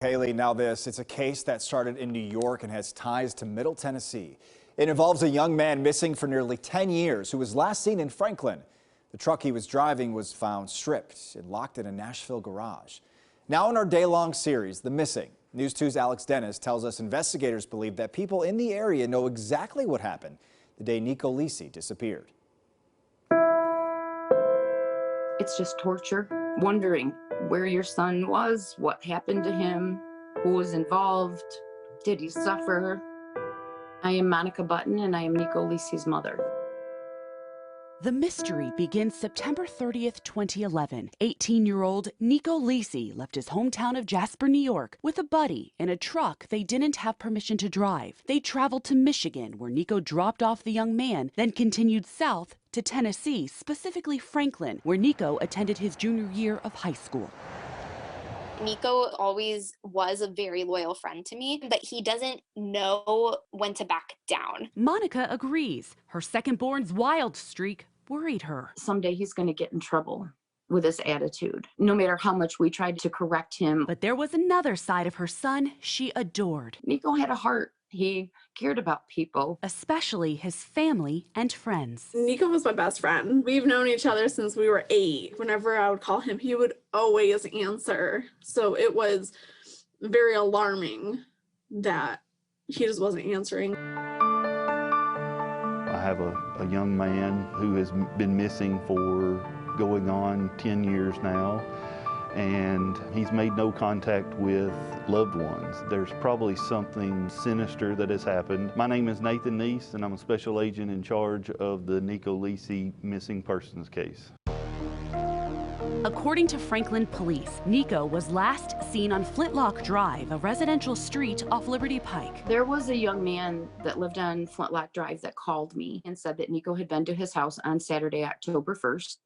Haley, now this. It's a case that started in New York and has ties to Middle Tennessee. It involves a young man missing for nearly 10 years who was last seen in Franklin. The truck he was driving was found stripped and locked in a Nashville garage. Now in our day-long series, The Missing, News 2's Alex Dennis tells us investigators believe that people in the area know exactly what happened the day Nieko Lisi disappeared. It's just torture, wondering where your son was, what happened to him, who was involved, did he suffer? I am Monica Button, and I am Nieko Lisi's mother. The mystery begins September 30th, 2011. 18-year-old Nieko Lisi left his hometown of Jasper, New York with a buddy in a truck they didn't have permission to drive. They traveled to Michigan, where Nieko dropped off the young man, then continued south to Tennessee, specifically Franklin, where Nieko attended his junior year of high school. Nieko always was a very loyal friend to me, but he doesn't know when to back down. Monica agrees. Her second-born's wild streak worried her. Someday he's going to get in trouble with his attitude, no matter how much we tried to correct him. But there was another side of her son she adored. Nieko had a heart. He cared about people, especially his family and friends. Nieko was my best friend. We've known each other since we were 8. Whenever I would call him, he would always answer. So it was very alarming that he just wasn't answering. I have a young man who has been missing for going on 10 years now, and he's made no contact with loved ones. There's probably something sinister that has happened. My name is Nathan Neese, and I'm a special agent in charge of the Nieko Lisi missing persons case. According to Franklin police, Nieko was last seen on Flintlock Drive, a residential street off Liberty Pike. There was a young man that lived on Flintlock Drive that called me and said that Nieko had been to his house on Saturday, October 1st,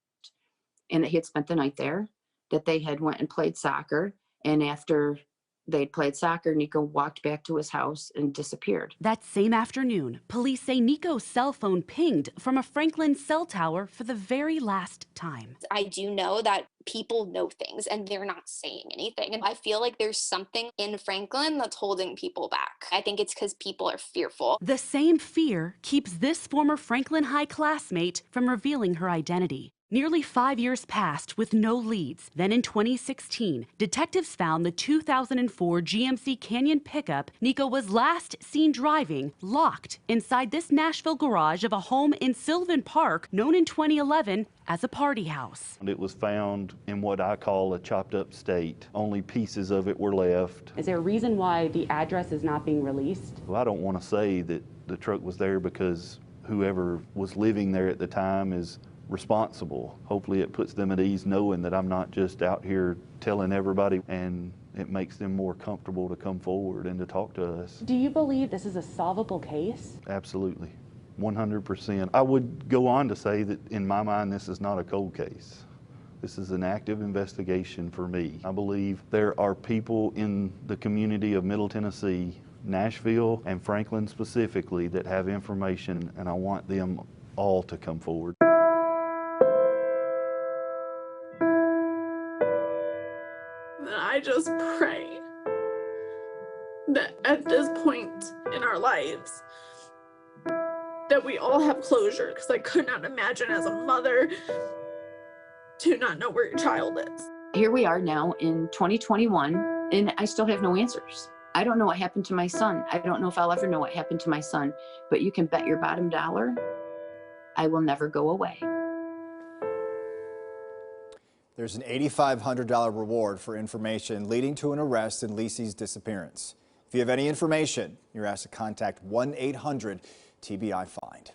and that he had spent the night there, that they had went and played soccer, and after they'd played soccer, Nieko walked back to his house and disappeared. That same afternoon, police say Niko's cell phone pinged from a Franklin cell tower for the very last time. I do know that people know things and they're not saying anything. And I feel like there's something in Franklin that's holding people back. I think it's because people are fearful. The same fear keeps this former Franklin High classmate from revealing her identity. Nearly 5 years passed with no leads. Then in 2016, detectives found the 2004 GMC Canyon pickup Nieko was last seen driving locked inside this Nashville garage of a home in Sylvan Park, known in 2011 as a party house. It was found in what I call a chopped up state. Only pieces of it were left. Is there a reason why the address is not being released? Well, I don't want to say that the truck was there because whoever was living there at the time is responsible. Hopefully it puts them at ease knowing that I'm not just out here telling everybody, and it makes them more comfortable to come forward and to talk to us. Do you believe this is a solvable case? Absolutely, 100%. I would go on to say that in my mind this is not a cold case. This is an active investigation for me. I believe there are people in the community of Middle Tennessee, Nashville and Franklin specifically, that have information, and I want them all to come forward. I just pray that at this point in our lives that we all have closure, because I could not imagine as a mother to not know where your child is. Here we are now in 2021, and I still have no answers. I don't know what happened to my son. I don't know if I'll ever know what happened to my son, but you can bet your bottom dollar I will never go away. There's an $8,500 reward for information leading to an arrest in Lisi's disappearance. If you have any information, you're asked to contact 1-800-TBI-FIND.